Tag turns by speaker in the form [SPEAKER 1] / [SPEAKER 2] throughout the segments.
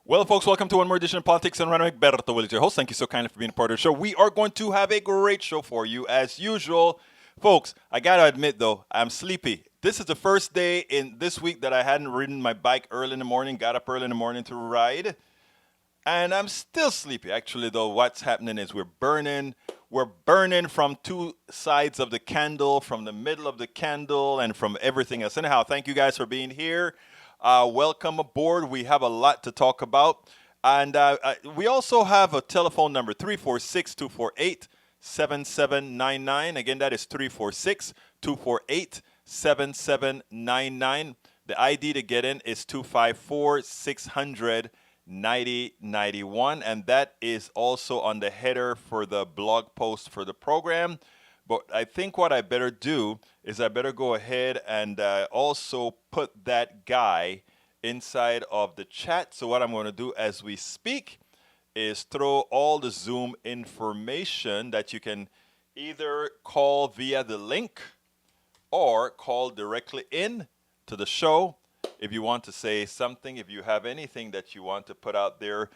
[SPEAKER 1] Well, folks, welcome to one more edition of Politics and Random. Berto Will is your host. Thank you so kindly for being a part of the show. We are going to have a great show for you, as usual. Folks, I got to admit, though, I'm sleepy. This is the first day in this week that I hadn't ridden my bike early in the morning, got up early in the morning to ride. And I'm still sleepy. Actually, though, what's happening is we're burning. We're burning from two sides of the candle, from the middle of the candle, and from everything else. Anyhow, thank you guys for being here. Welcome aboard. We have a lot to talk about. And we also have a telephone number, 346-248-7799. Again, that is 346-248-7799. The ID to get in is 254-600-9091. And that is also on the header for the blog post for the program. But I think what I better do is I better go ahead and also put that guy inside of the chat. So what I'm going to do as we speak is throw all the Zoom information that you can either call via the link or call directly in to the show. If you want to say something, if you have anything that you want to put out there,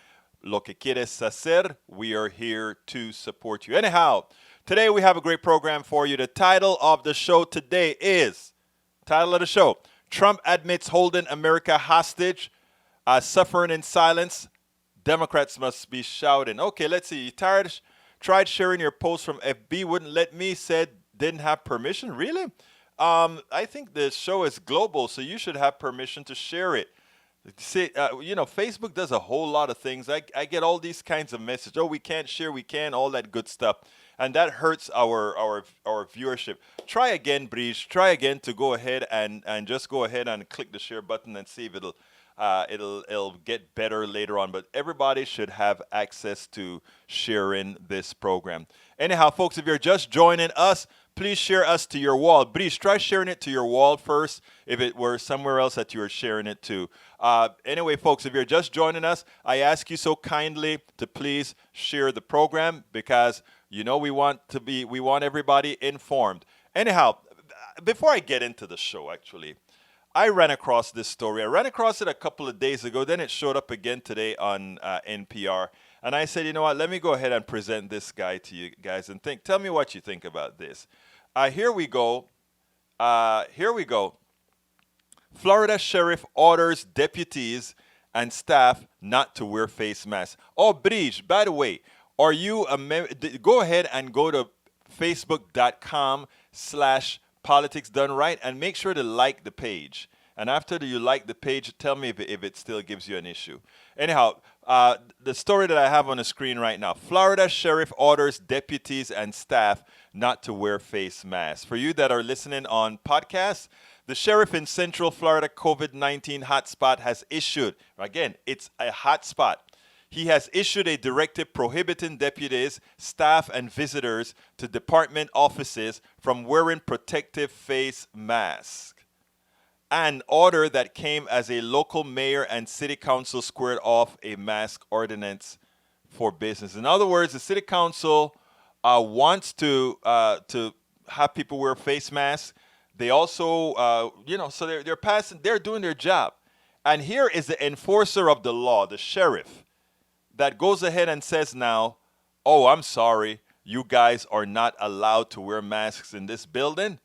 [SPEAKER 1] lo que quieres hacer, we are here to support you. Anyhow, today we have a great program for you. The title of the show today is, Trump admits holding America hostage, suffering in silence. Democrats must be shouting. Okay, let's see. You tried sharing your post from FB, wouldn't let me, said didn't have permission. Really? I think the show is global, so you should have permission to share it. See, Facebook does a whole lot of things. I get all these kinds of messages. Oh, we can't share, we can, all that good stuff. And that hurts our viewership. Try again, Breach. Try again to go ahead and just go ahead and click the share button and see if it'll get better later on. But everybody should have access to sharing this program. Anyhow, folks, if you're just joining us, please share us to your wall. Breach, try sharing it to your wall first if it were somewhere else that you were sharing it to. Anyway, folks, if you're just joining us, I ask you so kindly to please share the program because we want everybody informed. Anyhow, before I get into the show, actually, I ran across this story. I ran across it a couple of days ago. Then it showed up again today on NPR. And I said, you know what, let me go ahead and present this guy to you guys and tell me what you think about this. Here we go. Florida sheriff orders deputies and staff not to wear face masks. Oh, Breach, by the way, are you go ahead and go to facebook.com/politics done right and make sure to like the page. And after you like the page, tell me if it still gives you an issue. Anyhow, the story that I have on the screen right now. Florida sheriff orders deputies and staff not to wear face masks. For you that are listening on podcasts, the sheriff in Central Florida COVID-19 hotspot has issued, again, it's a hotspot. He has issued a directive prohibiting deputies, staff, and visitors to department offices from wearing protective face masks. An order that came as a local mayor and city council squared off a mask ordinance for business. In other words, the city council wants to have people wear face masks. They also, so they're doing their job. And here is the enforcer of the law, the sheriff, that goes ahead and says now, oh, I'm sorry, you guys are not allowed to wear masks in this building.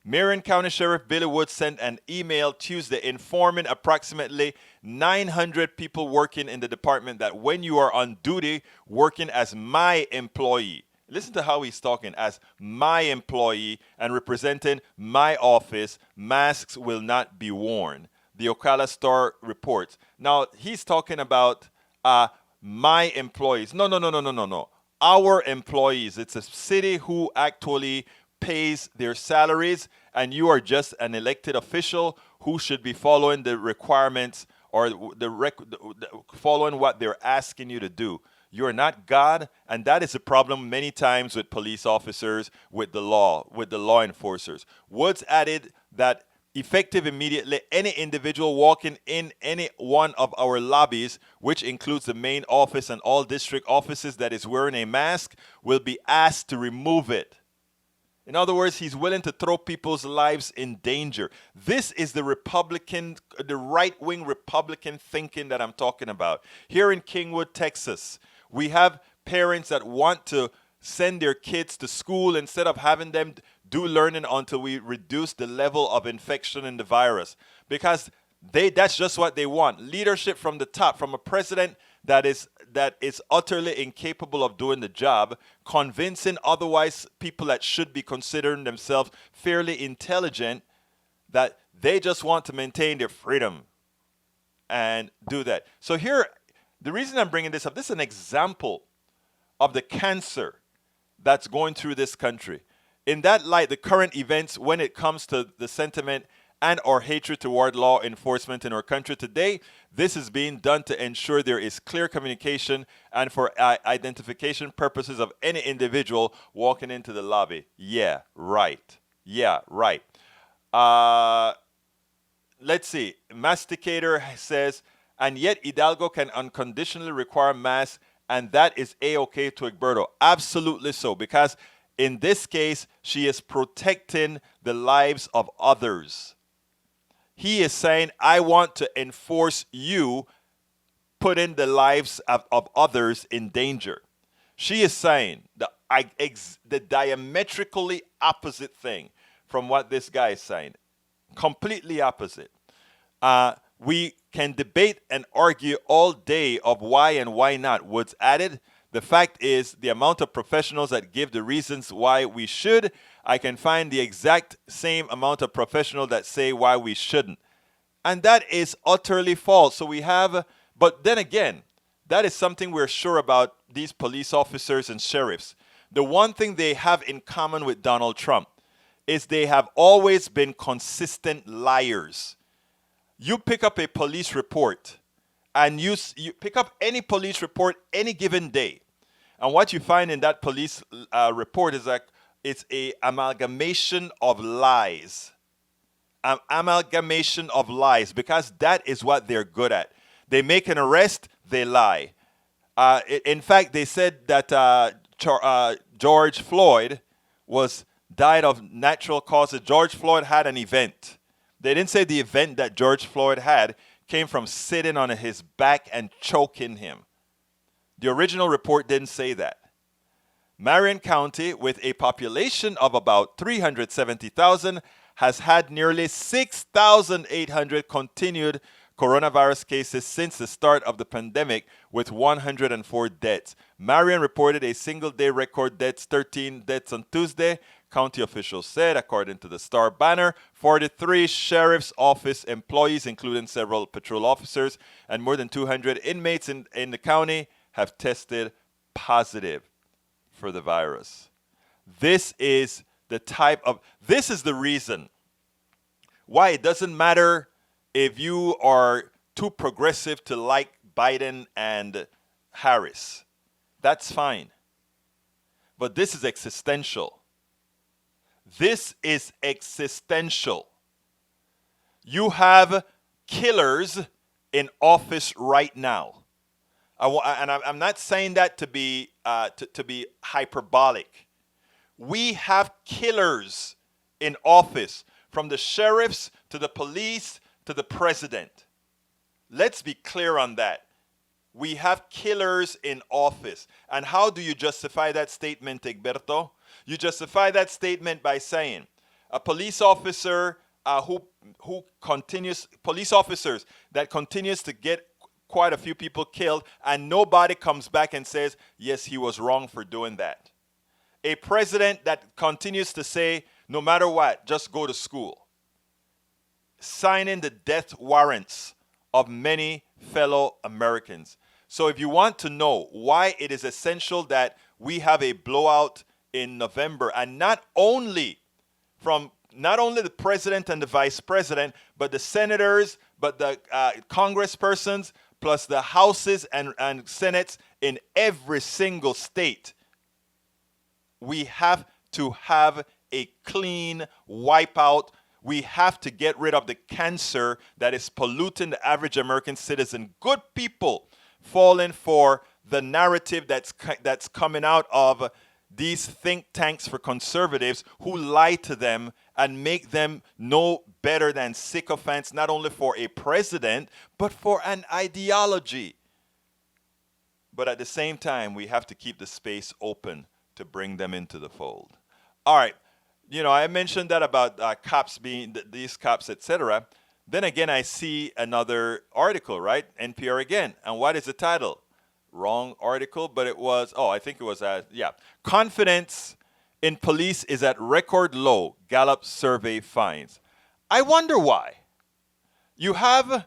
[SPEAKER 1] Marion County Sheriff Billy Wood sent an email Tuesday informing approximately 900 people working in the department that when you are on duty working as my employee, listen to how he's talking, as my employee and representing my office, masks will not be worn. The Ocala Star reports. Now, he's talking about my employees. No. Our employees. It's a city who actually pays their salaries, and you are just an elected official who should be following the requirements or following what they're asking you to do. You're not God, and that is a problem many times with police officers, with the law enforcers. Woods added that effective immediately, any individual walking in any one of our lobbies, which includes the main office and all district offices that is wearing a mask, will be asked to remove it. In other words, he's willing to throw people's lives in danger. This is the right-wing Republican thinking that I'm talking about. Here in Kingwood, Texas, we have parents that want to send their kids to school instead of having them do learning until we reduce the level of infection in the virus. Because that's just what they want. Leadership from the top, from a president that is utterly incapable of doing the job, convincing otherwise people that should be considering themselves fairly intelligent that they just want to maintain their freedom and do that. So here, the reason I'm bringing this up, this is an example of the cancer that's going through this country. In that light, the current events when it comes to the sentiment and or hatred toward law enforcement in our country today, this is being done to ensure there is clear communication and for identification purposes of any individual walking into the lobby. Yeah, right. Yeah, right. Let's see. Masticator says, and yet Hidalgo can unconditionally require masks, and that is A-okay to Egberto. Absolutely so, because in this case, she is protecting the lives of others. He is saying, I want to enforce you putting the lives of others in danger. She is saying the diametrically opposite thing from what this guy is saying. Completely opposite. We can debate and argue all day of why and why not. Woods added, the fact is the amount of professionals that give the reasons why we should, I can find the exact same amount of professionals that say why we shouldn't. And that is utterly false. So we have, but then again, that is something we're sure about these police officers and sheriffs. The one thing they have in common with Donald Trump is they have always been consistent liars. You pick up a police report, and you pick up any police report any given day, and what you find in that police report is that it's a amalgamation of lies. An amalgamation of lies, because that is what they're good at. They make an arrest, they lie. In fact, they said that George Floyd died of natural causes. George Floyd had an event. They didn't say the event that George Floyd had came from sitting on his back and choking him. The original report didn't say that. Marion County, with a population of about 370,000, has had nearly 6,800 continued coronavirus cases since the start of the pandemic, with 104 deaths. Marion reported a single-day record deaths, 13 deaths on Tuesday. County officials said, according to the Star Banner, 43 sheriff's office employees, including several patrol officers, and more than 200 inmates in the county have tested positive for the virus. This is the reason why it doesn't matter if you are too progressive to like Biden and Harris. That's fine. But this is existential. This is existential. You have killers in office right now. I'm not saying that to be hyperbolic. We have killers in office, from the sheriffs to the police to the president. Let's be clear on that. We have killers in office. And how do you justify that statement, Egberto? You justify that statement by saying a police officer police officers that continues to get quite a few people killed, and nobody comes back and says, yes, he was wrong for doing that. A president that continues to say, no matter what, just go to school. Signing the death warrants of many fellow Americans. So if you want to know why it is essential that we have a blowout in November, and not only the president and the vice president, but the senators, but the congresspersons, plus the houses and senates in every single state, we have to have a clean wipeout. We have to get rid of the cancer that is polluting the average American citizen. Good people falling for the narrative that's coming out of these think tanks for conservatives who lie to them and make them no better than sycophants, not only for a president, but for an ideology. But at the same time, we have to keep the space open to bring them into the fold. All right. I mentioned that about cops being, these cops, etc. Then again, I see another article, right? NPR again. And what is the title? Wrong article, but it was, I think it was, confidence in police is at record low, Gallup survey finds. I wonder why. You have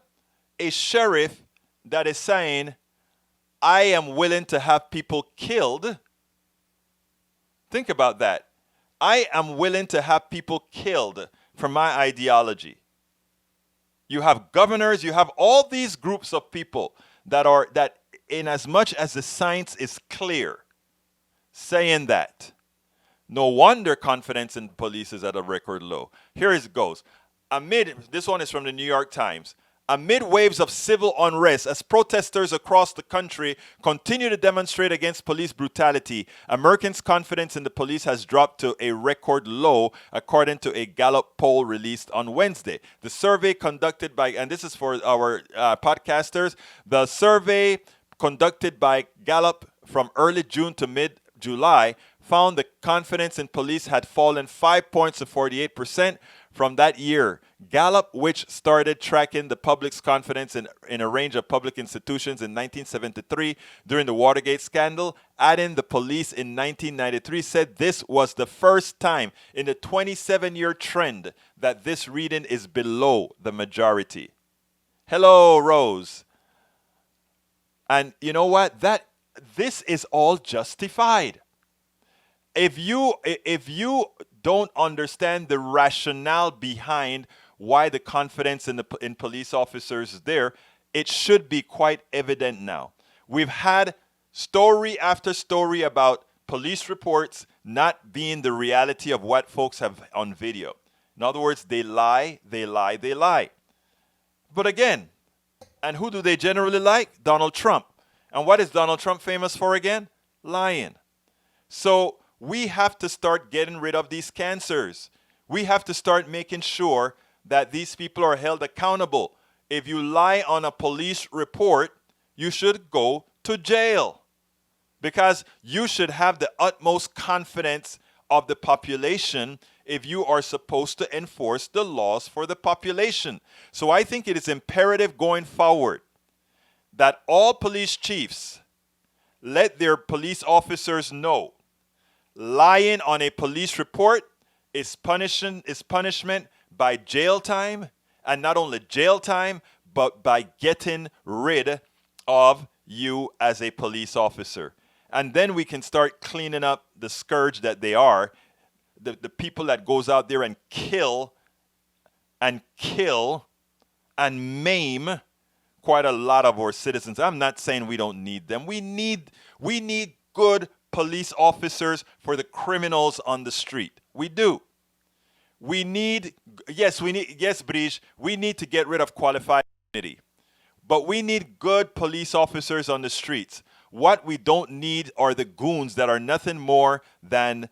[SPEAKER 1] a sheriff that is saying, I am willing to have people killed. Think about that. I am willing to have people killed for my ideology. You have governors, you have all these groups of people that in as much as the science is clear, saying that. No wonder confidence in police is at a record low. Here it goes. This one is from the New York Times. Amid waves of civil unrest, as protesters across the country continue to demonstrate against police brutality, Americans' confidence in the police has dropped to a record low, according to a Gallup poll released on Wednesday. The survey conducted by, and this is for our podcasters, the survey conducted by Gallup from early June to mid-July found the confidence in police had fallen 5 points to 48% from that year. Gallup, which started tracking the public's confidence in a range of public institutions in 1973 during the Watergate scandal, adding the police in 1993, said this was the first time in the 27-year trend that this reading is below the majority. Hello, Rose. And you know what? This is all justified. If you don't understand the rationale behind why the confidence in police officers is there, it should be quite evident now. We've had story after story about police reports not being the reality of what folks have on video. In other words, they lie, they lie, they lie. But again, and who do they generally like? Donald Trump. And what is Donald Trump famous for again? Lying. So we have to start getting rid of these cancers. We have to start making sure that these people are held accountable. If you lie on a police report, you should go to jail, because you should have the utmost confidence of the population if you are supposed to enforce the laws for the population. So I think it is imperative going forward that all police chiefs let their police officers know lying on a police report is punishment by jail time, and not only jail time, but by getting rid of you as a police officer. And then we can start cleaning up the scourge that they are, the people that goes out there and kill and maim quite a lot of our citizens. I'm not saying we don't need them. We need good police officers for the criminals on the street. We do. Yes, Brigitte, we need to get rid of qualified immunity. But we need good police officers on the streets. What we don't need are the goons that are nothing more than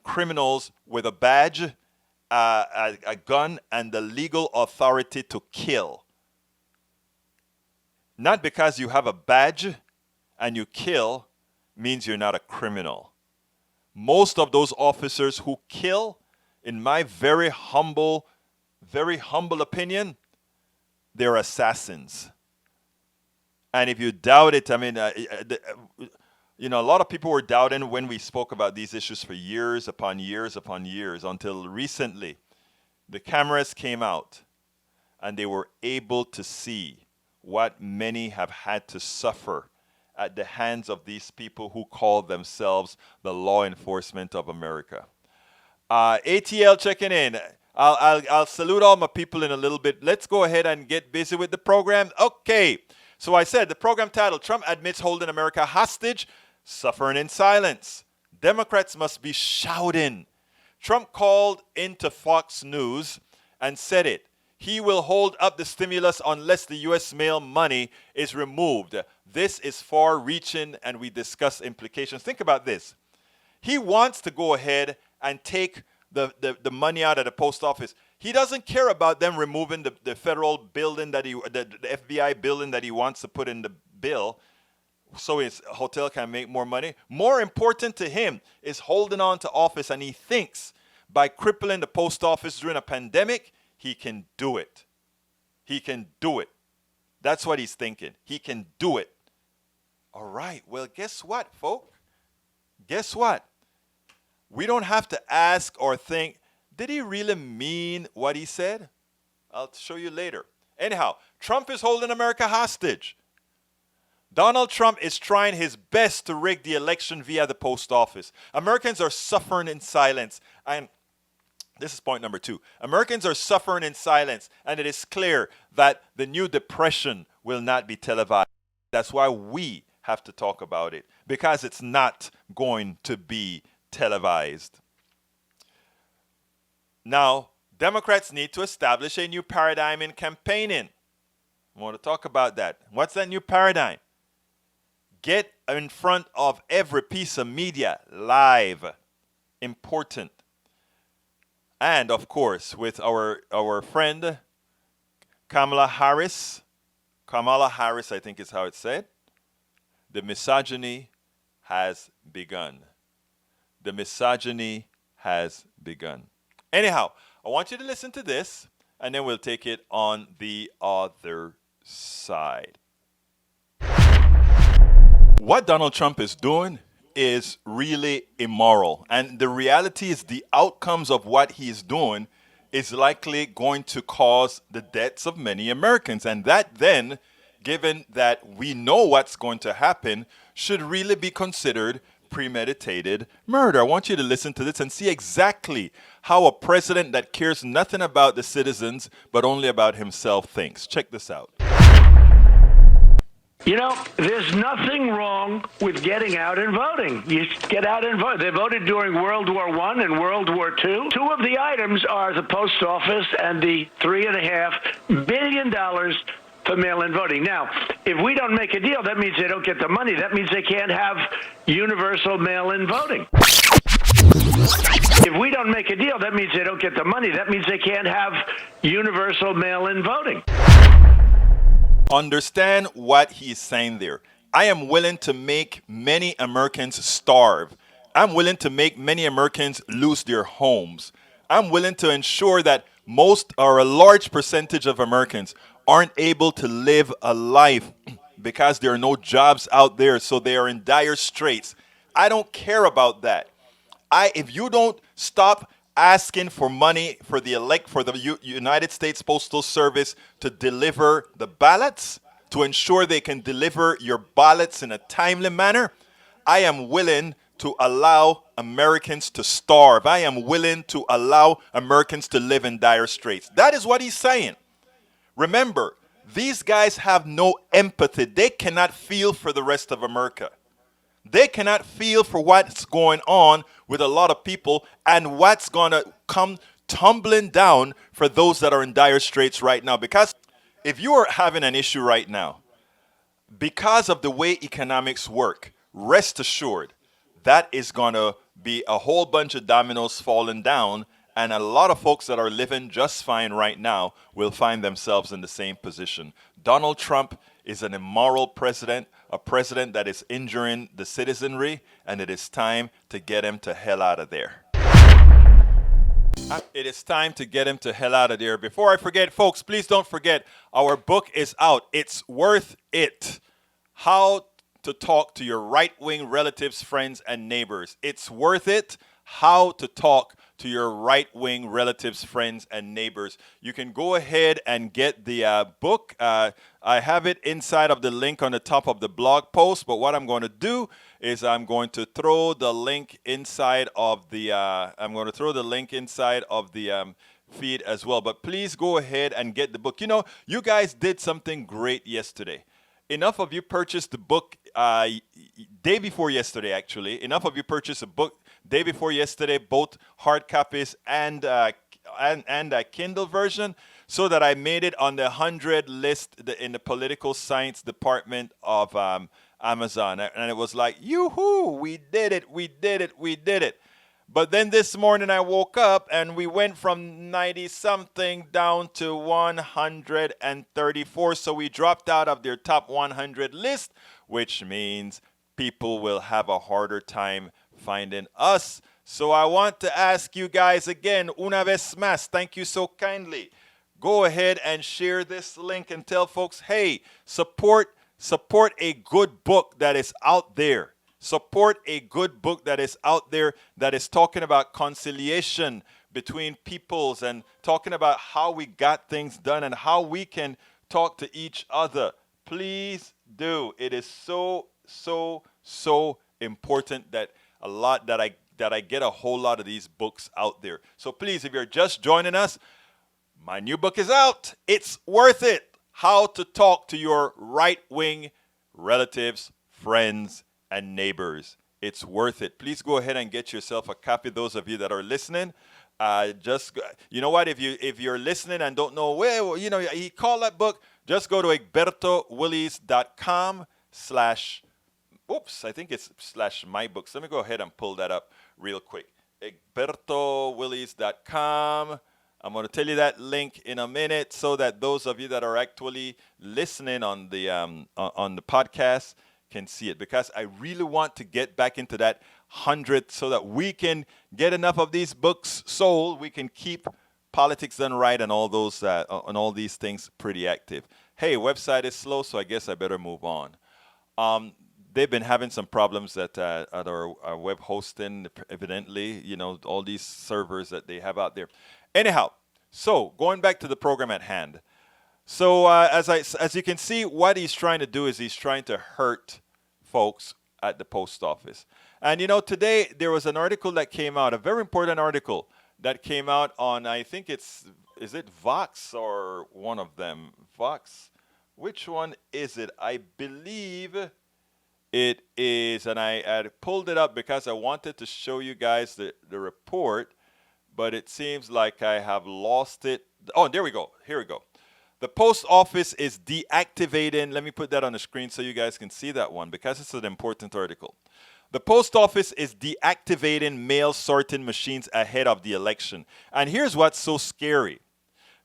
[SPEAKER 1] criminals with a badge, a gun, and the legal authority to kill. Not because you have a badge and you kill means you're not a criminal. Most of those officers who kill, in my very humble opinion, they're assassins. And if you doubt it, I mean, a lot of people were doubting when we spoke about these issues for years upon years upon years, until recently the cameras came out and they were able to see what many have had to suffer at the hands of these people who call themselves the law enforcement of America. ATL checking in. I'll salute all my people in a little bit. Let's go ahead and get busy with the program. Okay. So I said the program title, Trump admits holding America hostage, suffering in silence. Democrats must be shouting. Trump called into Fox News and said it. He will hold up the stimulus unless the U.S. mail money is removed. This is far-reaching, and we discuss implications. Think about this. He wants to go ahead and take the money out of the post office. He doesn't care about them removing the federal building the FBI building that he wants to put in the bill so his hotel can make more money. More important to him is holding on to office, and he thinks by crippling the post office during a pandemic, he can do it. He can do it. That's what he's thinking. He can do it. All right. Well, guess what, folks? Guess what? We don't have to ask or think, did he really mean what he said? I'll show you later. Anyhow, Trump is holding America hostage. Donald Trump is trying his best to rig the election via the post office. Americans are suffering in silence. And this is point number 2. Americans are suffering in silence, and it is clear that the new depression will not be televised. That's why we have to talk about it, because it's not going to be televised. Now, Democrats need to establish a new paradigm in campaigning. I want to talk about that. What's that new paradigm? Get in front of every piece of media live. Important. And, of course, with our friend Kamala Harris, I think is how it's said, the misogyny has begun. The misogyny has begun. Anyhow, I want you to listen to this, and then we'll take it on the other side. What Donald Trump is doing is really immoral. And the reality is the outcomes of what he's doing is likely going to cause the deaths of many Americans. And that then, given that we know what's going to happen, should really be considered premeditated murder. I want you to listen to this and see exactly how a president that cares nothing about the citizens but only about himself thinks. Check this out.
[SPEAKER 2] You know, there's nothing wrong with getting out and voting. You get out and vote. They voted during World War I and World War II. 2 of the items are the post office and the $3.5 billion for mail-in voting. Now, if we don't make a deal, that means they don't get the money. That means they can't have universal mail-in voting. If we don't make a deal, that means they don't get the money. That means they can't have universal mail-in voting.
[SPEAKER 1] Understand what he's saying there. I am willing to make many Americans starve. I'm willing to make many Americans lose their homes. I'm willing to ensure that most or a large percentage of Americans aren't able to live a life because there are no jobs out there, so they are in dire straits. I don't care about that. If you don't stop asking for money for the United States Postal Service to deliver the ballots, to ensure they can deliver your ballots in a timely manner, I am willing to allow Americans to starve. I am willing to allow Americans to live in dire straits. That is what he's saying. Remember, these guys have no empathy. They cannot feel for the rest of America. They cannot feel for what's going on with a lot of people and what's going to come tumbling down for those that are in dire straits right now. Because if you are having an issue right now, because of the way economics work, rest assured, that is going to be a whole bunch of dominoes falling down, and a lot of folks that are living just fine right now will find themselves in the same position. Donald Trump is an immoral president, a president that is injuring the citizenry, and it is time to get him to hell out of there. It is time to get him to hell out of there. Before I forget, folks, please don't forget, our book is out. It's worth it. How to talk to your right-wing relatives, friends, and neighbors. It's worth it. How to talk to your right-wing relatives, friends, and neighbors. You can go ahead and get the book. I have it inside of the link on the top of the blog post, but what I'm going to do is I'm going to throw the link inside of the feed as well. But please go ahead and get the book. You know, you guys did something great yesterday. Enough of you purchased the book day before yesterday, actually. Enough of you purchased a book day before yesterday, both hard copies and a Kindle version. so that I made it on the 100 list in the political science department of Amazon. And it was like, yoo-hoo, we did it, we did it, we did it. But then this morning I woke up and we went from 90 something down to 134. So we dropped out of their top 100 list, which means people will have a harder time finding us. So I want to ask you guys again, una vez más, thank you so kindly. Go ahead and share this link and tell folks, hey, support a good book that is out there. Support a good book that is out there that is talking about conciliation between peoples and talking about how we got things done and how we can talk to each other. Please do. It is so important that I get a whole lot of these books out there. So please, if you're just joining us, my new book is out. It's worth it. How to talk to your right-wing relatives, friends, and neighbors. It's worth it. Please go ahead and get yourself a copy. Those of you that are listening, you know what? If you're listening and don't know where, he called that book, just go to egbertowillies.com/ I think it's /mybooks. Let me go ahead and pull that up real quick. egbertowillies.com. I'm going to tell you that link in a minute so that those of you that are actually listening on the podcast can see it, because I really want to get back into that 100 so that we can get enough of these books sold. We can keep Politics Done Right and all those and all these things pretty active. Hey, website is slow, so I guess I better move on. They've been having some problems at our web hosting, evidently, all these servers that they have out there. Anyhow, so going back to the program at hand. So as you can see, what he's trying to do is he's trying to hurt folks at the post office. And today there was an article that came out, a very important article that came out on, I think is it Vox or one of them? Vox? Which one is it? I believe it is, and I had pulled it up because I wanted to show you guys the report, but it seems like I have lost it. Oh, there we go. Here we go. The post office is deactivating. Let me put that on the screen so you guys can see that one, because it's an important article. The post office is deactivating mail sorting machines ahead of the election. And here's what's so scary.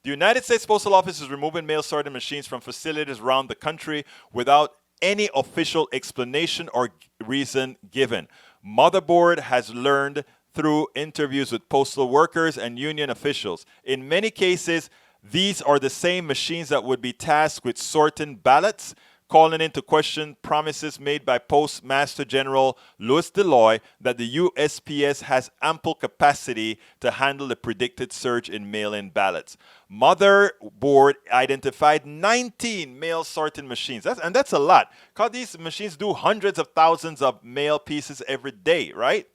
[SPEAKER 1] The United States Postal Office is removing mail sorting machines from facilities around the country without any official explanation or reason given. Motherboard has learned through interviews with postal workers and union officials. In many cases, these are the same machines that would be tasked with sorting ballots, calling into question promises made by Postmaster General Louis Deloy that the USPS has ample capacity to handle the predicted surge in mail-in ballots. Motherboard identified 19 mail sorting machines. That's a lot, because these machines do hundreds of thousands of mail pieces every day, right?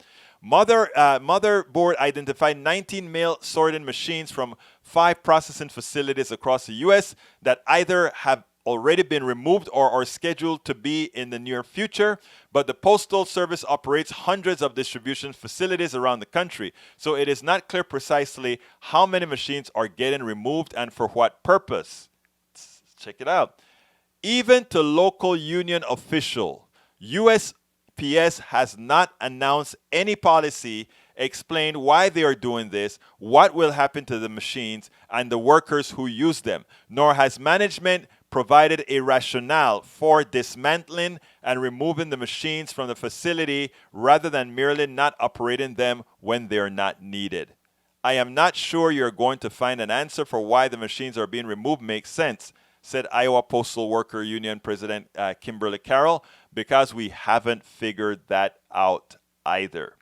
[SPEAKER 1] Motherboard identified 19 mail sorting machines from 5 processing facilities across the U.S. that either have already been removed or are scheduled to be in the near future, but the Postal Service operates hundreds of distribution facilities around the country, so it is not clear precisely how many machines are getting removed and for what purpose. Check it out. Even to local union official, USPS has not announced any policy, explained why they are doing this, what will happen to the machines and the workers who use them, nor has management provided a rationale for dismantling and removing the machines from the facility rather than merely not operating them when they're not needed. I am not sure you're going to find an answer for why the machines are being removed makes sense, said Iowa Postal Worker Union President Kimberly Carroll, because we haven't figured that out either.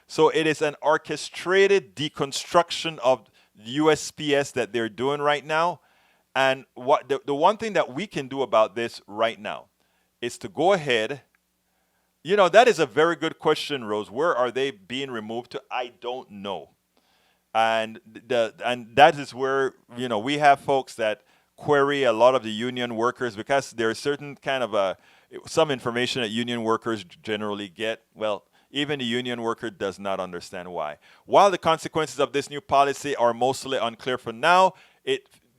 [SPEAKER 1] So it is an orchestrated deconstruction of USPS that they're doing right now. And what the one thing that we can do about this right now is to go ahead. That is a very good question, Rose. Where are they being removed to? I don't know. And that is where, we have folks that query a lot of the union workers, because there are certain kind of some information that union workers generally get. Well, even the union worker does not understand why. While the consequences of this new policy are mostly unclear for now,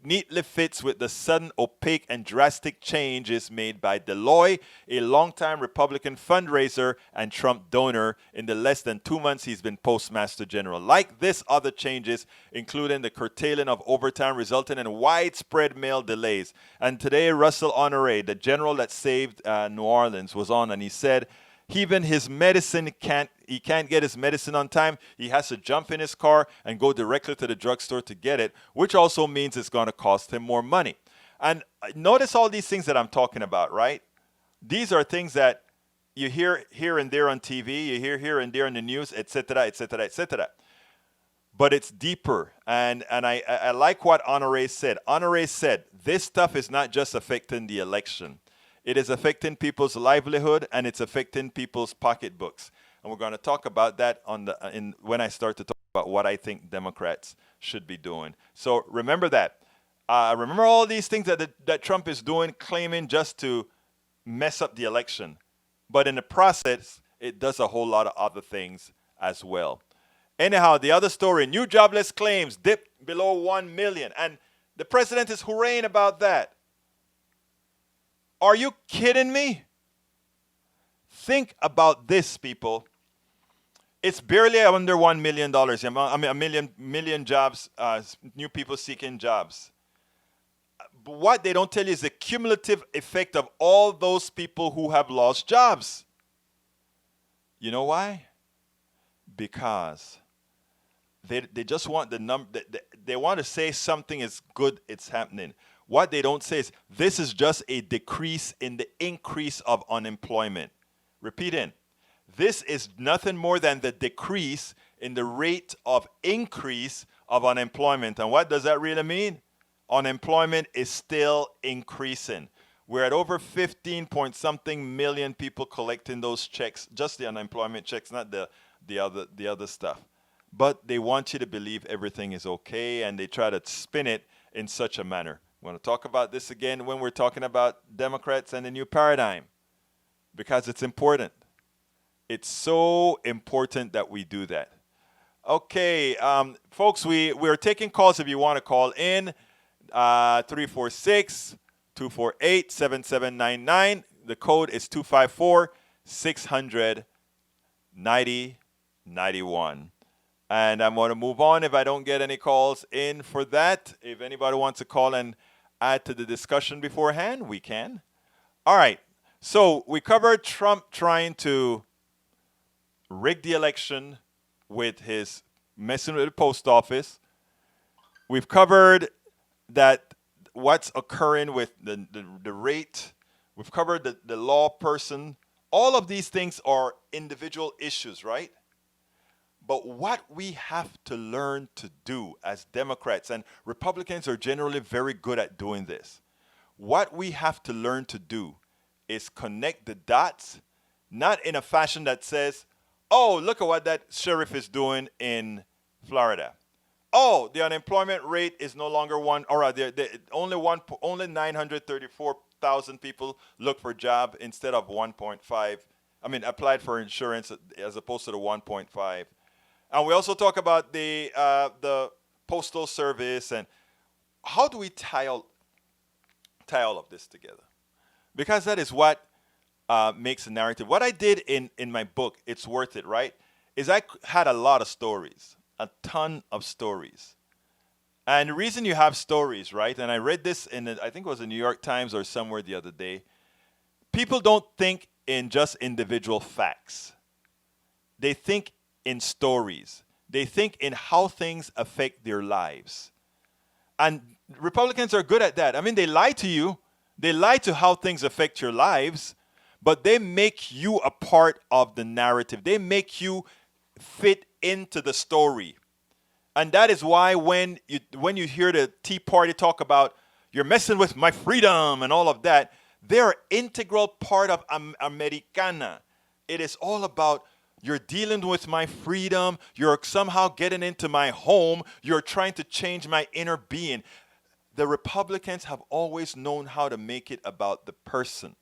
[SPEAKER 1] neatly fits with the sudden, opaque, and drastic changes made by Deloitte, a longtime Republican fundraiser and Trump donor, in the less than 2 months he's been Postmaster General. Like this, other changes, including the curtailing of overtime, resulting in widespread mail delays. And today, Russell Honore, the general that saved New Orleans, was on, and he said, even his medicine he can't get his medicine on time. He has to jump in his car and go directly to the drugstore to get it, which also means it's going to cost him more money. And notice all these things that I'm talking about, right? These are things that you hear here and there on TV, you hear here and there in the news, etc., etc., etc. But it's deeper, and I like what Honore said. Honore said, this stuff is not just affecting the election. It is affecting people's livelihood, and it's affecting people's pocketbooks. And we're going to talk about that when I start to talk about what I think Democrats should be doing. So remember that. Remember all these things that Trump is doing, claiming just to mess up the election. But in the process, it does a whole lot of other things as well. Anyhow, the other story, new jobless claims dipped below 1 million. And the president is hooraying about that. Are you kidding me? Think about this, people. It's barely under $1 million. I mean, a million jobs, new people seeking jobs. But what they don't tell you is the cumulative effect of all those people who have lost jobs. You know why? Because they just want the number. They want to say something is good, it's happening. What they don't say is this is just a decrease in the increase of unemployment. Repeating, this is nothing more than the decrease in the rate of increase of unemployment. And what does that really mean? Unemployment is still increasing. We're at over 15 point something million people collecting those checks, just the unemployment checks, not the other stuff. But they want you to believe everything is okay, and they try to spin it in such a manner. We're going to talk about this again when we're talking about Democrats and the new paradigm, because it's important. It's so important that we do that. Okay, folks, we're taking calls if you want to call in. 346-248-7799. The code is 254-600-9091. And I'm going to move on if I don't get any calls in for that. If anybody wants to call and add to the discussion beforehand, we can. All right. So we covered Trump trying to rig the election with his messing with the post office. We've covered that what's occurring with the rate. We've covered the law person. All of these things are individual issues, right? But what we have to learn to do as Democrats, and Republicans are generally very good at doing this, what we have to learn to do is connect the dots, not in a fashion that says, oh, look at what that sheriff is doing in Florida. Oh, the unemployment rate is no longer one, or only 934,000 people look for a job instead of 1.5. I mean, applied for insurance as opposed to the 1.5. And we also talk about the Postal Service and how do we tie all of this together? Because that is what makes a narrative. What I did in my book, It's Worth It, right, is I had a lot of stories, a ton of stories. And the reason you have stories, right, and I read this I think it was the New York Times or somewhere the other day, people don't think in just individual facts. They think in stories. They think in how things affect their lives. And Republicans are good at that. I mean, they lie to you. They lie to how things affect your lives, but they make you a part of the narrative. They make you fit into the story. And that is why when you hear the Tea Party talk about you're messing with my freedom and all of that, they're an integral part of Americana. It is all about you're dealing with my freedom. You're somehow getting into my home. You're trying to change my inner being. The Republicans have always known how to make it about the person.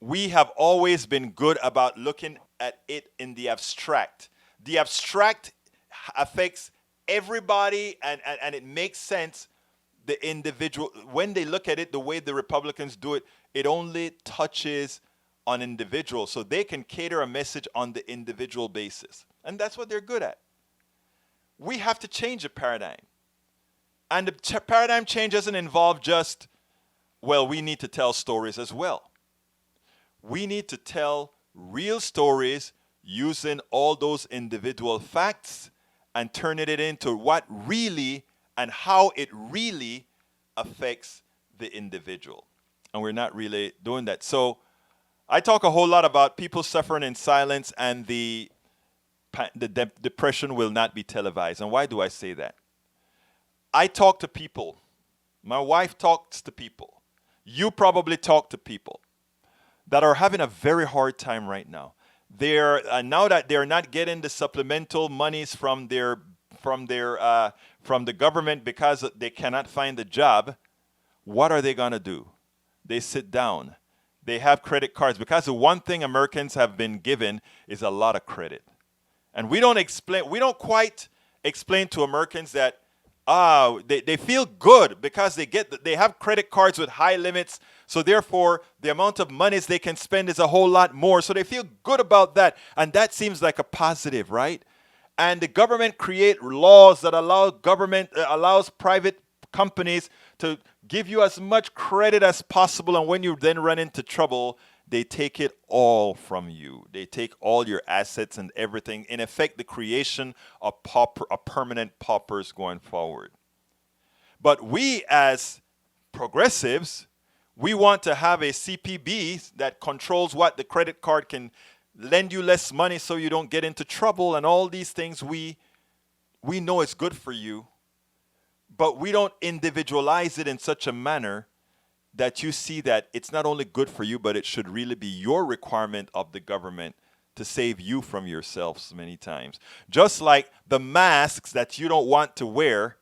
[SPEAKER 1] We have always been good about looking at it in the abstract. The abstract affects everybody and it makes sense the individual. When they look at it the way the Republicans do it, it only touches on individuals. So they can cater a message on the individual basis. And that's what they're good at. We have to change the paradigm. And the paradigm change doesn't involve just, well, we need to tell stories as well. We need to tell real stories using all those individual facts and turning it into what really and how it really affects the individual. And we're not really doing that. So I talk a whole lot about people suffering in silence, and the depression will not be televised. And why do I say that? I talk to people. My wife talks to people. You probably talk to people that are having a very hard time right now. They're now that they're not getting the supplemental monies from the government because they cannot find a job. What are they gonna do? They sit down. They have credit cards, because the one thing Americans have been given is a lot of credit. And we don't quite explain to Americans that they feel good because they have credit cards with high limits, so therefore the amount of monies they can spend is a whole lot more, so they feel good about that, and that seems like a positive, right? And the government create laws that allows private companies to give you as much credit as possible, and when you then run into trouble, they take it all from you. They take all your assets and everything. In effect, the creation of permanent paupers going forward. But we as progressives, we want to have a CPB that controls what the credit card can lend you less money so you don't get into trouble, and all these things we know is good for you, but we don't individualize it in such a manner that you see that it's not only good for you, but it should really be your requirement of the government to save you from yourselves many times. Just like the masks that you don't want to wear,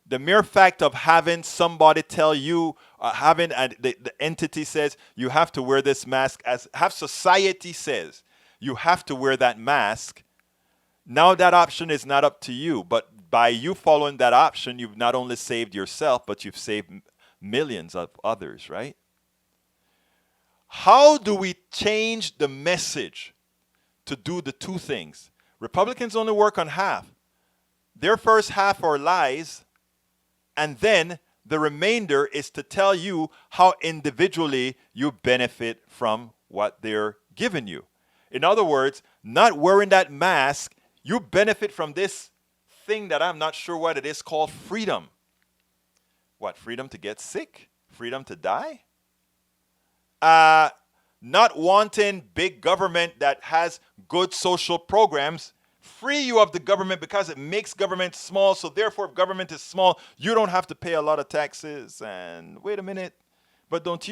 [SPEAKER 1] the mere fact of having somebody tell you, the entity says you have to wear this mask, society says you have to wear that mask, now that option is not up to you. But by you following that option, you've not only saved yourself, but you've saved millions of others, right? How do we change the message to do the two things? Republicans only work on half. Their first half are lies, and then the remainder is to tell you how individually you benefit from what they're giving you. In other words, not wearing that mask, you benefit from this thing that I'm not sure what it is, called freedom. What, freedom to get sick? Freedom to die? Not wanting big government that has good social programs free you of the government because it makes government small. So therefore, if government is small, you don't have to pay a lot of taxes. And wait a minute, but don't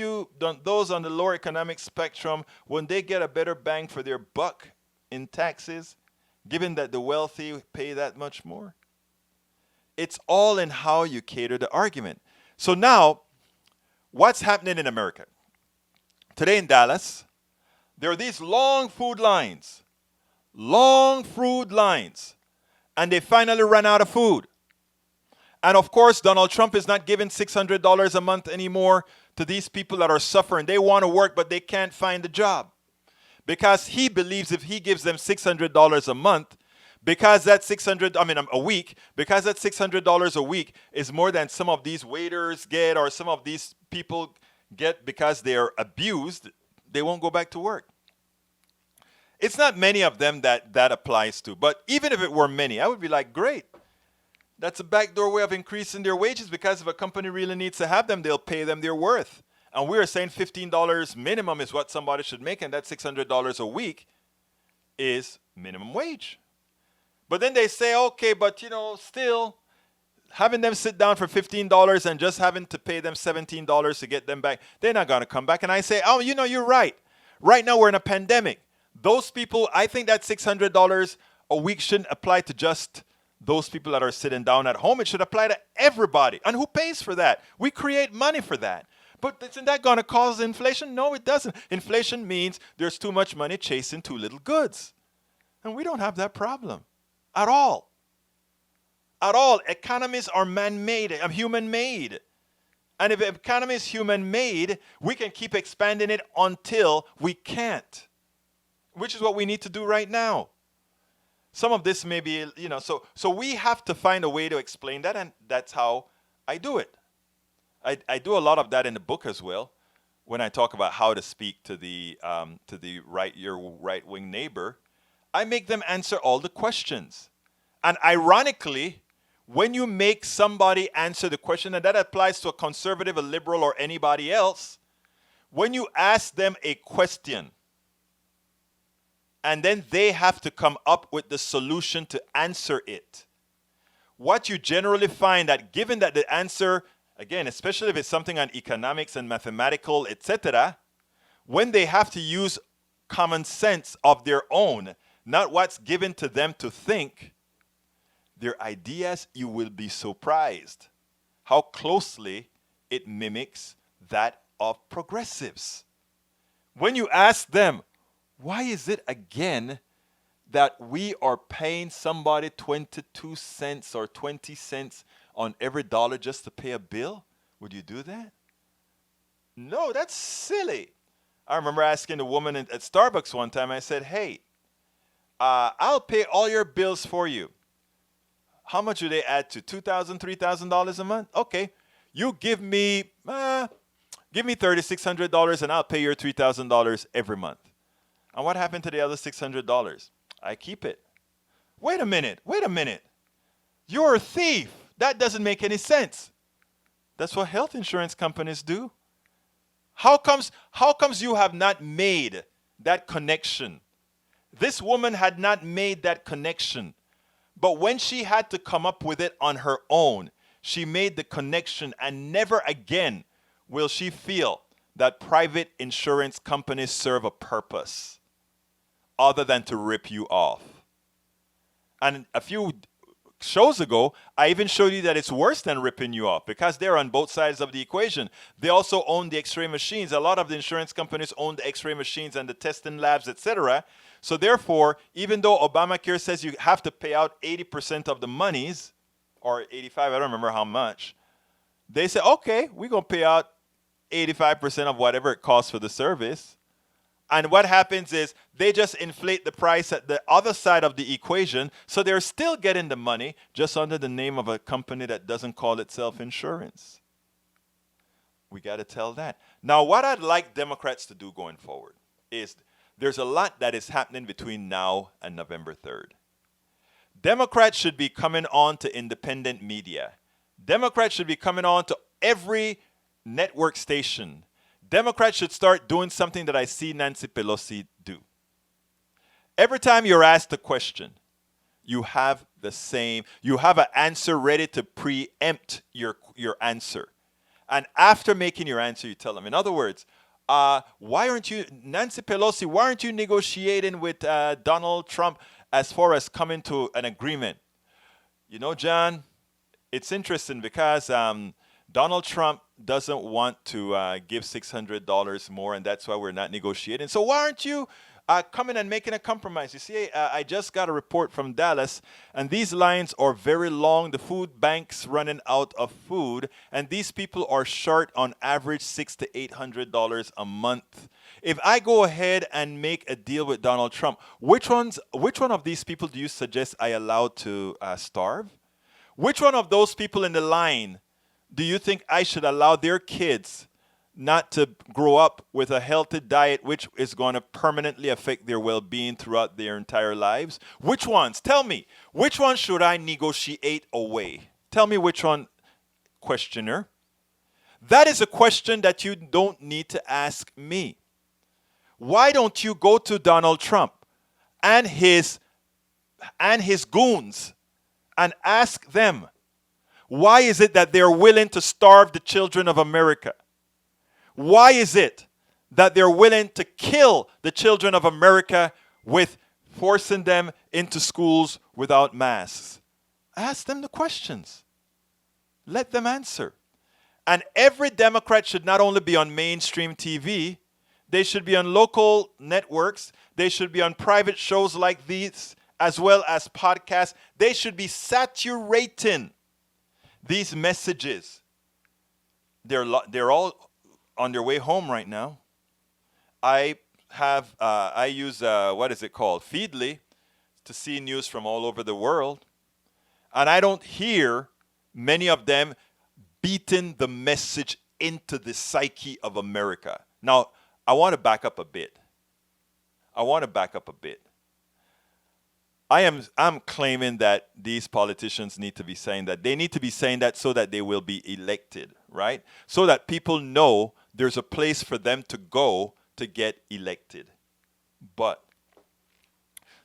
[SPEAKER 1] those on the lower economic spectrum, when they get a better bang for their buck in taxes, given that the wealthy pay that much more? It's all in how you cater the argument. So now, what's happening in America? Today in Dallas, there are these long food lines, and they finally ran out of food. And of course, Donald Trump is not giving $600 a month anymore to these people that are suffering. They want to work, but they can't find a job. Because he believes if he gives them $600 a month, because that a week, because that $600 a week is more than some of these waiters get or some of these people get because they're abused, they won't go back to work. It's not many of them that applies to, but even if it were many, I would be like, great. That's a backdoor way of increasing their wages, because if a company really needs to have them, they'll pay them their worth. And we're saying $15 minimum is what somebody should make, and that $600 a week is minimum wage. But then they say, okay, but still having them sit down for $15 and just having to pay them $17 to get them back, they're not going to come back. And I say, you're right. Right now we're in a pandemic. Those people, I think that $600 a week shouldn't apply to just those people that are sitting down at home. It should apply to everybody. And who pays for that? We create money for that. But isn't that going to cause inflation? No, it doesn't. Inflation means there's too much money chasing too little goods. And we don't have that problem at all. At all. Economies are man-made, human-made. And if the economy is human-made, we can keep expanding it until we can't, which is what we need to do right now. Some of this may be, so we have to find a way to explain that, and that's how I do it. I do a lot of that in the book as well, when I talk about how to speak to your right-wing neighbor. I make them answer all the questions. And ironically, when you make somebody answer the question, and that applies to a conservative, a liberal, or anybody else, when you ask them a question, and then they have to come up with the solution to answer it, what you generally find that given that the answer, again, especially if it's something on economics and mathematical, etc., when they have to use common sense of their own, not what's given to them to think, their ideas, you will be surprised how closely it mimics that of progressives. When you ask them, why is it again that we are paying somebody 22 cents or 20 cents on every dollar just to pay a bill? Would you do that? No, that's silly. I remember asking a woman at Starbucks one time, I said, hey, I'll pay all your bills for you. How much do they add to? $2,000, $3,000 a month? Okay. You give me $3,600 and I'll pay your $3,000 every month. And what happened to the other $600? I keep it. Wait a minute. You're a thief. That doesn't make any sense. That's what health insurance companies do. How comes you have not made that connection? This woman had not made that connection. But when she had to come up with it on her own, she made the connection, and never again will she feel that private insurance companies serve a purpose other than to rip you off. And a few shows ago, I even showed you that it's worse than ripping you off because they're on both sides of the equation. They also own the x-ray machines. A lot of the insurance companies own the x-ray machines and the testing labs, etc. So therefore, even though Obamacare says you have to pay out 80% of the monies, or 85, I don't remember how much, they say, okay, we're going to pay out 85% of whatever it costs for the service. And what happens is they just inflate the price at the other side of the equation, so they're still getting the money just under the name of a company that doesn't call itself insurance. We got to tell that. Now, what I'd like Democrats to do going forward is there's a lot that is happening between now and November 3rd. Democrats should be coming on to independent media. Democrats should be coming on to every network station. Democrats should start doing something that I see Nancy Pelosi do. Every time you're asked a question, you have an answer ready to preempt your answer. And after making your answer, you tell them. In other words, Nancy Pelosi, why aren't you negotiating with Donald Trump as far as coming to an agreement? You know, John, it's interesting because Donald Trump doesn't want to give $600 more, and that's why we're not negotiating. So why aren't you coming and making a compromise? You see, I just got a report from Dallas, and these lines are very long. The food bank's running out of food, and these people are short on average $600 to $800 a month. If I go ahead and make a deal with Donald Trump, which one of these people do you suggest I allow to starve? Which one of those people in the line do you think I should allow their kids not to grow up with a healthy diet, which is going to permanently affect their well-being throughout their entire lives? Which ones? Tell me. Which one should I negotiate away? Tell me which one, questioner. That is a question that you don't need to ask me. Why don't you go to Donald Trump and his goons and ask them, why is it that they're willing to starve the children of America? Why is it that they're willing to kill the children of America with forcing them into schools without masks? Ask them the questions. Let them answer. And every Democrat should not only be on mainstream TV, they should be on local networks. They should be on private shows like these, as well as podcasts. They should be saturating these messages they're all on their way home right now. I use what is it called, Feedly, to see news from all over the world, and I don't hear many of them beating the message into the psyche of America. Now, I want to back up a bit. I'm claiming that these politicians need to be saying that. They need to be saying that so that they will be elected, right? So that people know there's a place for them to go to get elected. But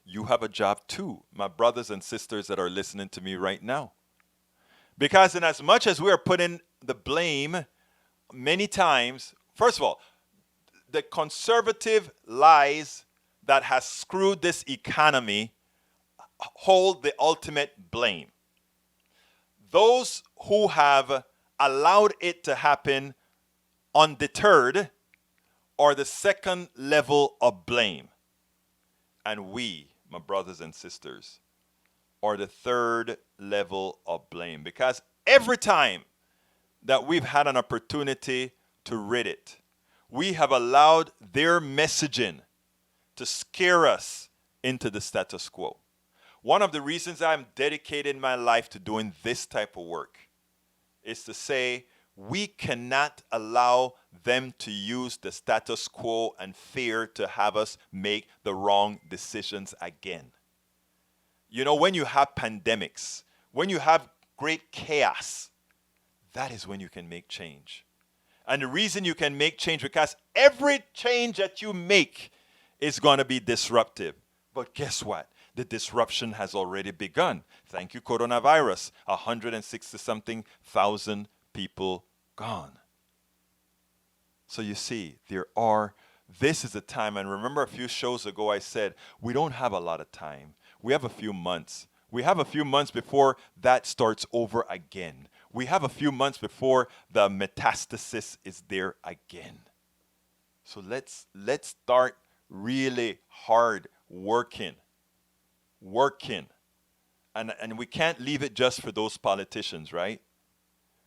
[SPEAKER 1] you have a job too, my brothers and sisters that are listening to me right now. Because in as much as we are putting the blame many times, first of all, the conservative lies that has screwed this economy hold the ultimate blame. Those who have allowed it to happen undeterred are the second level of blame. And we, my brothers and sisters, are the third level of blame. Because every time that we've had an opportunity to rid it, we have allowed their messaging to scare us into the status quo. One of the reasons I'm dedicating my life to doing this type of work is to say we cannot allow them to use the status quo and fear to have us make the wrong decisions again. You know, when you have pandemics, when you have great chaos, that is when you can make change. And the reason you can make change, because every change that you make is going to be disruptive. But guess what? The disruption has already begun. Thank you, coronavirus. 160-something thousand people gone. So you see, this is a time, and remember a few shows ago I said, we don't have a lot of time. We have a few months. We have a few months before that starts over again. We have a few months before the metastasis is there again. So let's start really hard working. And we can't leave it just for those politicians, right?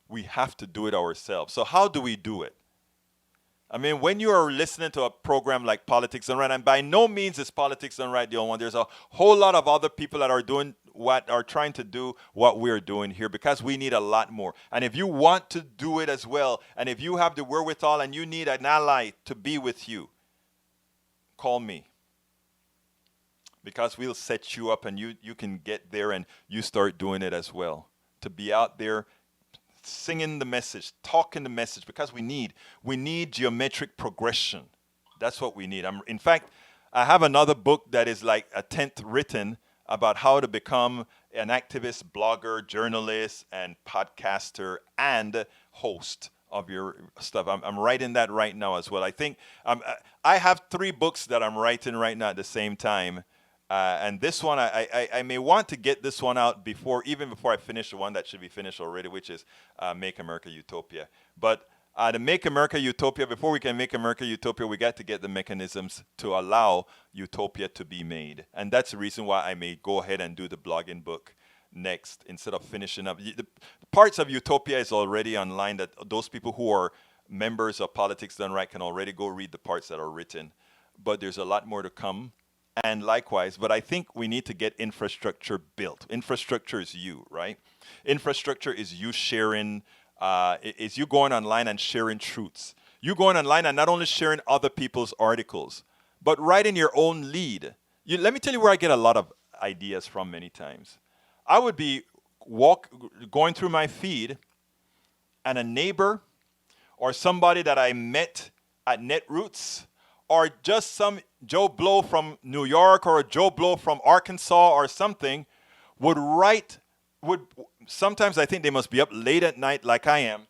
[SPEAKER 1] We have to do it ourselves. So how do we do it? I mean, when you are listening to a program like Politics Done Right, and by no means is Politics Done Right the only one. There's a whole lot of other people that are trying to do what we're doing here, because we need a lot more. And if you want to do it as well, and if you have the wherewithal and you need an ally to be with you, call me. Because we'll set you up and you can get there and you start doing it as well. To be out there singing the message, talking the message, because we need geometric progression. That's what we need. In fact, I have another book that is like a 10th written about how to become an activist, blogger, journalist, and podcaster and host of your stuff. I'm writing that right now as well. I think I have 3 books that I'm writing right now at the same time. And this one, I may want to get this one out even before I finish the one that should be finished already, which is Make America Utopia. But the Make America Utopia, before we can make America Utopia, we got to get the mechanisms to allow utopia to be made. And that's the reason why I may go ahead and do the blogging book next instead of finishing up. The parts of Utopia is already online, that those people who are members of Politics Done Right can already go read the parts that are written. But there's a lot more to come. And likewise, but I think we need to get infrastructure built. Infrastructure is you, right? Infrastructure is you sharing, is you going online and sharing truths. You going online and not only sharing other people's articles, but writing your own lead. Let me tell you where I get a lot of ideas from many times. I would be going through my feed, and a neighbor or somebody that I met at Netroots, or just some Joe Blow from New York or a Joe Blow from Arkansas or something sometimes I think they must be up late at night like I am,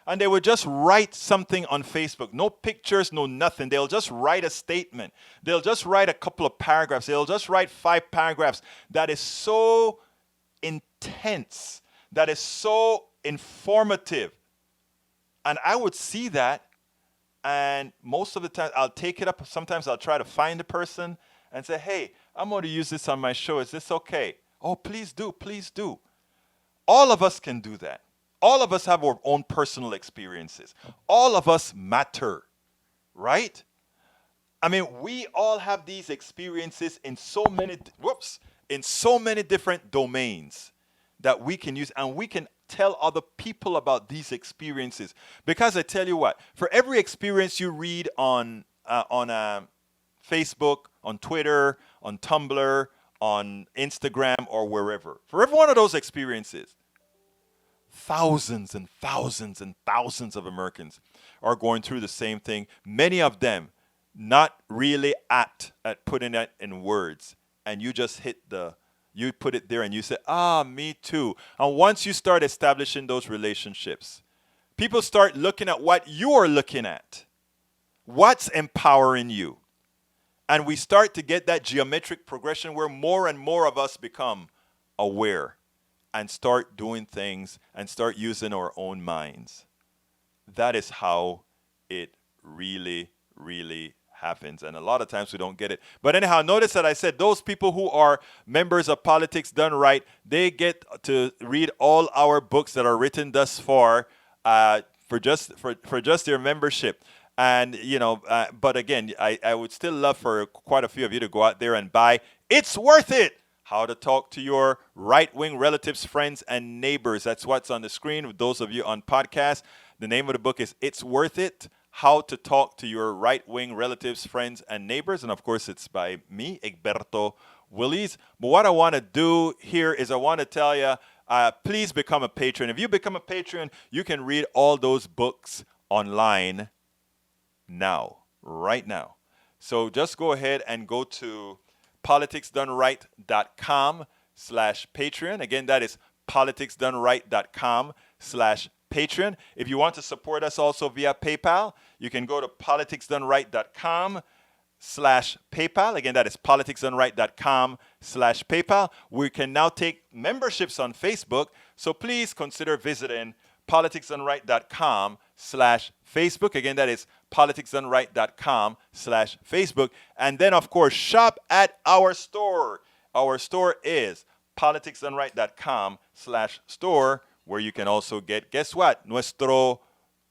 [SPEAKER 1] and they would just write something on Facebook. No pictures, no nothing. They'll just write a statement. They'll just write a couple of paragraphs. They'll just write 5 paragraphs that is so intense, that is so informative. And I would see that, and most of the time, I'll take it up. Sometimes I'll try to find the person and say, hey, I'm going to use this on my show. Is this okay? Oh, please do. Please do. All of us can do that. All of us have our own personal experiences. All of us matter, right? I mean, we all have these experiences in in so many different domains that we can use, and we can tell other people about these experiences. Because I tell you what, for every experience you read on Facebook, on Twitter, on Tumblr, on Instagram, or wherever, for every one of those experiences, thousands and thousands and thousands of Americans are going through the same thing. Many of them not really apt at putting that in words. And you just you put it there and you say, me too. And once you start establishing those relationships, people start looking at what you're looking at. What's empowering you? And we start to get that geometric progression where more and more of us become aware and start doing things and start using our own minds. That is how it really, really happens. And a lot of times we don't get it. But anyhow, notice that I said those people who are members of Politics Done Right, they get to read all our books that are written thus far for just their membership. And, but again, I would still love for quite a few of you to go out there and buy It's Worth It! How to Talk to Your Right-Wing Relatives, Friends, and Neighbors. That's what's on the screen with those of you on podcast. The name of the book is It's Worth It! How to Talk to Your Right-Wing Relatives, Friends, and Neighbors. And, of course, it's by me, Egberto Willies. But what I want to do here is I want to tell you, please become a patron. If you become a patron, you can read all those books online now, right now. So just go ahead and go to politicsdoneright.com/Patreon. Again, that is politicsdoneright.com/Patreon. If you want to support us also via PayPal, you can go to politicsdoneright.com/PayPal. Again, that is politicsdoneright.com/PayPal. We can now take memberships on Facebook, so please consider visiting politicsdoneright.com/Facebook. Again, that is politicsdoneright.com/Facebook. And then, of course, shop at our store. Our store is politicsdoneright.com/store, where you can also get, guess what? Nuestro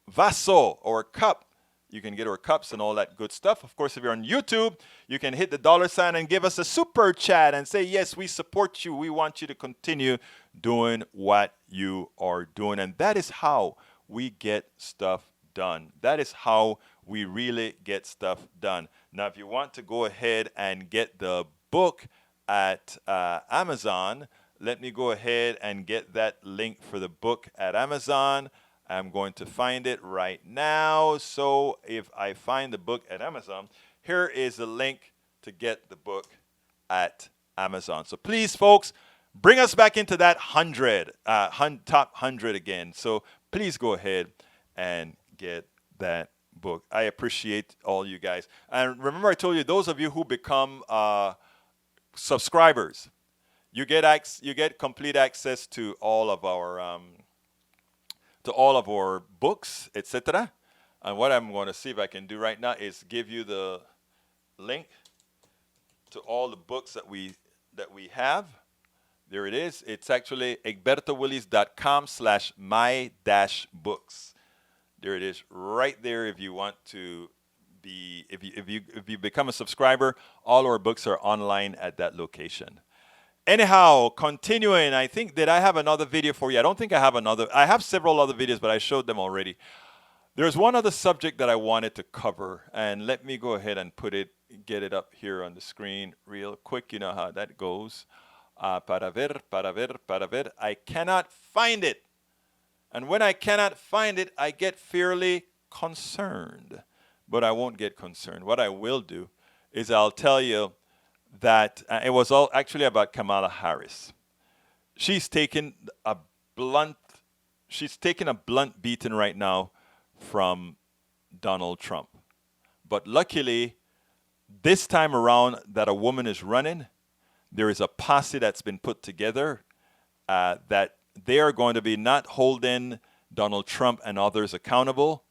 [SPEAKER 1] vaso, or cup. You can get our cups and all that good stuff. Of course, if you're on YouTube, you can hit the $ and give us a super chat and say, yes, we support you. We want you to continue doing what you are doing. And that is how we get stuff done. That is how we really get stuff done. Now, if you want to go ahead and get the book at Amazon, let me go ahead and get that link for the book at Amazon. I'm going to find it right now. So if I find the book at Amazon, here is the link to get the book at Amazon. So please, folks, bring us back into that top 100 again. So please go ahead and get that book. I appreciate all you guys. And remember, I told you, those of you who become subscribers, you get complete access to all of our books, etc. And what I'm going to see if I can do right now is give you the link to all the books that we have. There it is. It's actually egbertowillies.com/my-books. There it is, right there. If you want to if you become a subscriber, all our books are online at that location. Anyhow, continuing, I think, did I have another video for you? I don't think I have another. I have several other videos, but I showed them already. There's one other subject that I wanted to cover, and let me go ahead and get it up here on the screen real quick. You know how that goes. Para ver. I cannot find it. And when I cannot find it, I get fairly concerned. But I won't get concerned. What I will do is I'll tell you that it was all actually about Kamala Harris. She's taken a blunt beating right now from Donald Trump. But luckily, this time around that a woman is running, there is a posse that's been put together that they are going to be not holding Donald Trump and others accountable.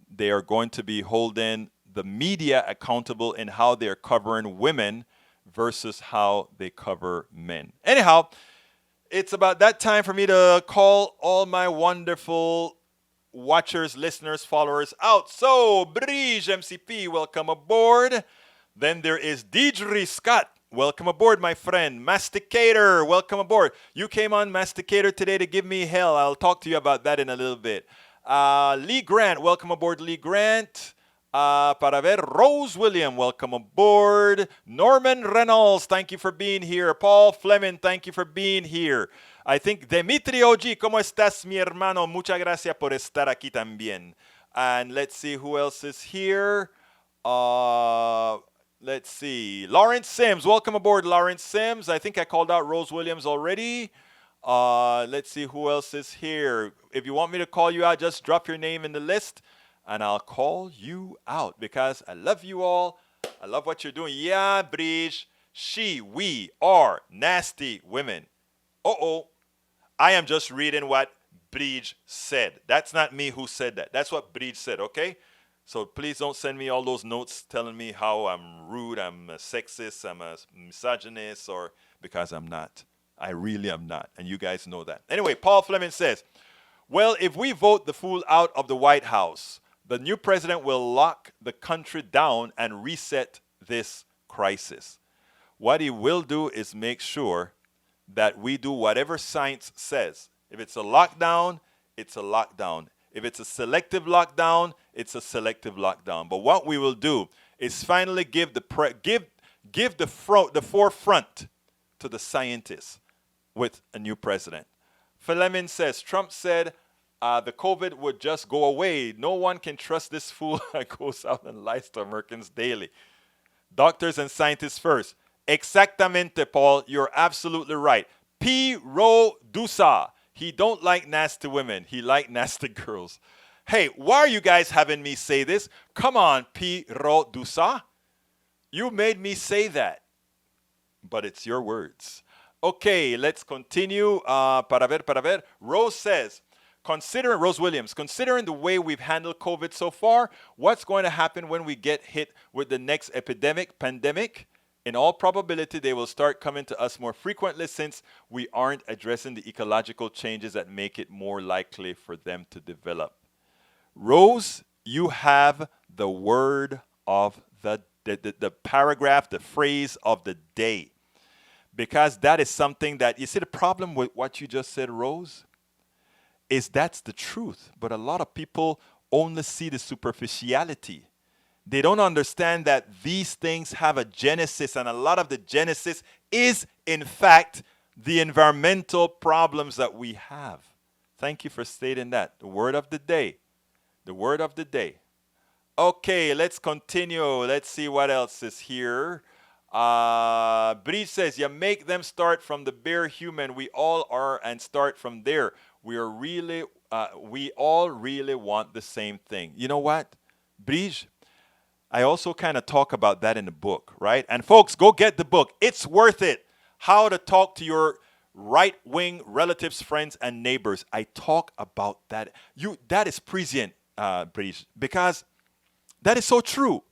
[SPEAKER 1] They are going to be holding the media accountable in how they're covering women versus how they cover men. Anyhow, It's about that time for me to call all my wonderful watchers, listeners, followers out. So, Brige MCP, welcome aboard. Then there is Deidre Scott. Welcome aboard, my friend. Masticator, welcome aboard. You came on Masticator today to give me hell. I'll talk to you about that in a little bit. Lee Grant, welcome aboard, Lee Grant. Para ver, Rose William, welcome aboard. Norman Reynolds, thank you for being here. Paul Fleming, thank you for being here. I think Dimitri OG, ¿cómo estás, mi hermano? Muchas gracias por estar aquí también. And let's see who else is here. Let's see. Lawrence Sims, welcome aboard, Lawrence Sims. I think I called out Rose Williams already. Let's see who else is here. If you want me to call you out, just drop your name in the list and I'll call you out because I love you all. I love what you're doing. Yeah, Brige. We are nasty women. Uh-oh. I am just reading what Brige said. That's not me who said that. That's what Brige said, okay? So please don't send me all those notes telling me how I'm rude, I'm a sexist, I'm a misogynist, or because I'm not. I really am not, and you guys know that. Anyway, Paul Fleming says, well, if we vote the fool out of the White House, the new president will lock the country down and reset this crisis. What he will do is make sure that we do whatever science says. If it's a lockdown, it's a lockdown. If it's a selective lockdown, it's a selective lockdown. But what we will do is finally give the forefront to the scientists with a new president. Fleming says, Trump said the COVID would just go away. No one can trust this fool that goes out and lies to Americans daily. Doctors and scientists first. Exactamente, Paul. You're absolutely right. P. Ro Dusa. He don't like nasty women. He like nasty girls. Hey, why are you guys having me say this? Come on, P. Ro Dusa. You made me say that. But it's your words. Okay, let's continue. Para ver. Rose Williams, considering the way we've handled COVID so far, what's going to happen when we get hit with the next pandemic? In all probability, they will start coming to us more frequently since we aren't addressing the ecological changes that make it more likely for them to develop. Rose, you have the word of the paragraph, the phrase of the day. Because that is something that, you see the problem with what you just said, Rose, is that's the truth. But a lot of people only see the superficiality. They don't understand that these things have a genesis, and a lot of the genesis is, in fact, the environmental problems that we have. Thank you for stating that. The word of the day. The word of the day. Okay, let's continue. Let's see what else is here. Brige says, you make them start from the bare human. We all are, and start from there. We all really want the same thing. You know what, Brige? I also kind of talk about that in the book, right? And folks, go get the book. It's worth it. How to talk to your right-wing relatives, friends, and neighbors. I talk about that. That is prescient, Brige, because that is so true.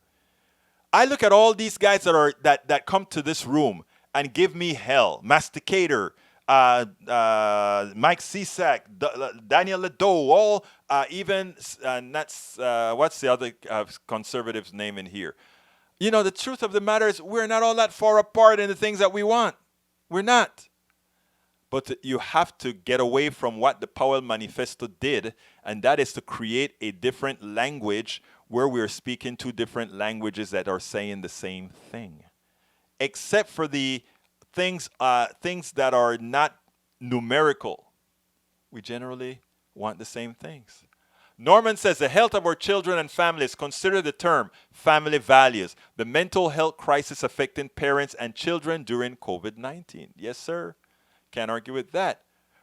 [SPEAKER 1] I look at all these guys that come to this room and give me hell. Masticator, Mike Cisak, Daniel Ledoux, all even that's what's the other conservative's name in here? You know, the truth of the matter is we're not all that far apart in the things that we want. We're not. But you have to get away from what the Powell Manifesto did, and that is to create a different language where we're speaking two different languages that are saying the same thing. Except for the things that are not numerical. We generally want the same things. Norman says, the health of our children and families, consider the term family values, the mental health crisis affecting parents and children during COVID-19. Yes, sir. Can't argue with that.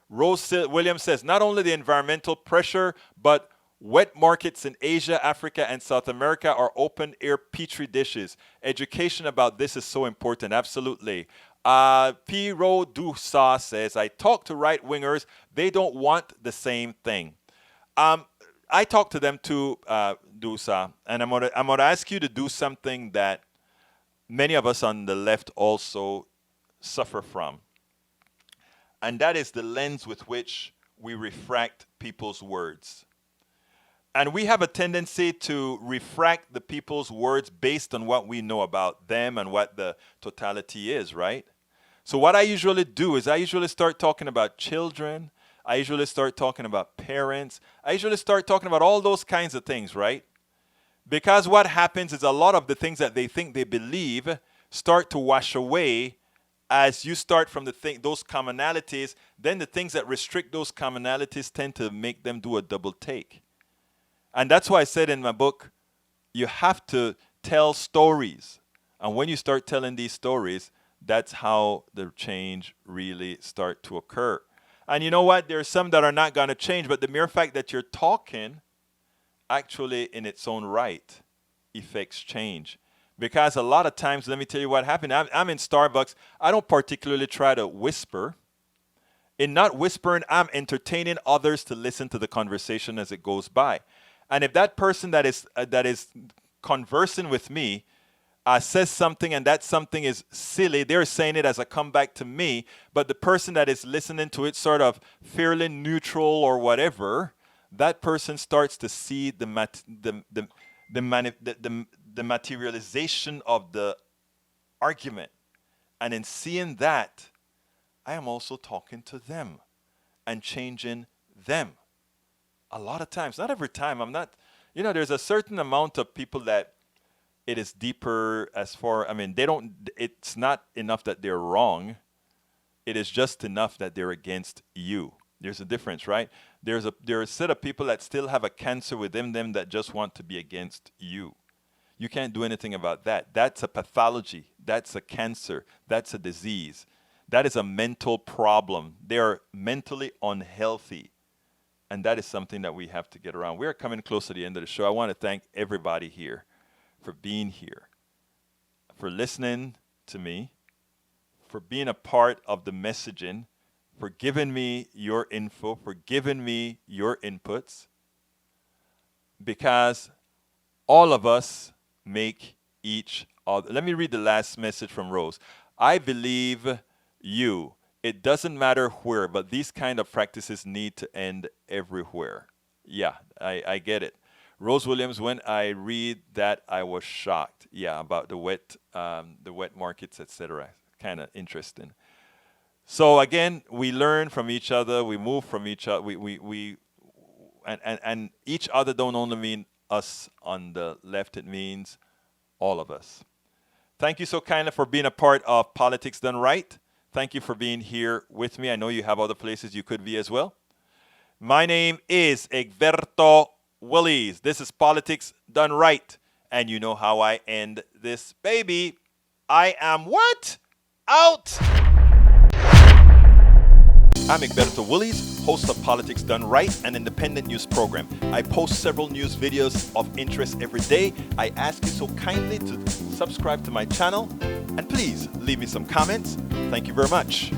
[SPEAKER 1] Rose Williams says, not only the environmental pressure, but wet markets in Asia, Africa, and South America are open-air petri dishes. Education about this is so important. Absolutely. P. Ro Dusa says, I talk to right-wingers. They don't want the same thing. I talk to them too, Dusa, and I'm gonna ask you to do something that many of us on the left also suffer from. And that is the lens with which we refract people's words. And we have a tendency to refract the people's words based on what we know about them and what the totality is, right? So what I usually do is I usually start talking about children. I usually start talking about parents. I usually start talking about all those kinds of things, right? Because what happens is a lot of the things that they think they believe start to wash away as you start from those commonalities. Then the things that restrict those commonalities tend to make them do a double take. And that's why I said in my book, you have to tell stories. And when you start telling these stories, that's how the change really start to occur. And you know what? There are some that are not going to change, but the mere fact that you're talking actually in its own right affects change. Because a lot of times, let me tell you what happened. I'm in Starbucks. I don't particularly try to whisper. In not whispering, I'm entertaining others to listen to the conversation as it goes by. And if that person that is conversing with me says something and that something is silly, they're saying it as a comeback to me, but the person that is listening to it sort of fairly neutral or whatever, that person starts to see the materialization of the argument. And in seeing that, I am also talking to them and changing them. A lot of times, not every time, I'm not, there's a certain amount of people that it is deeper it's not enough that they're wrong. It is just enough that they're against you. There's a difference, right? There are a set of people that still have a cancer within them that just want to be against you. You can't do anything about that. That's a pathology. That's a cancer. That's a disease. That is a mental problem. They are mentally unhealthy. And that is something that we have to get around. We are coming close to the end of the show. I want to thank everybody here for being here, for listening to me, for being a part of the messaging, for giving me your info, for giving me your inputs, because all of us make each other. Let me read the last message from Rose. I believe you. It doesn't matter where, but these kind of practices need to end everywhere. Yeah, I get it. Rose Williams, when I read that, I was shocked. Yeah, about the wet markets, etc. Kind of interesting. So again, we learn from each other. We move from each other. And each other don't only mean us on the left. It means all of us. Thank you so kindly for being a part of Politics Done Right. Thank you for being here with me. I know you have other places you could be as well. My name is Egberto Willies. This is Politics Done Right. And you know how I end this baby. I am what? Out! I'm Egberto Willies, host of Politics Done Right, an independent news program. I post several news videos of interest every day. I ask you so kindly to subscribe to my channel, and please leave me some comments. Thank you very much.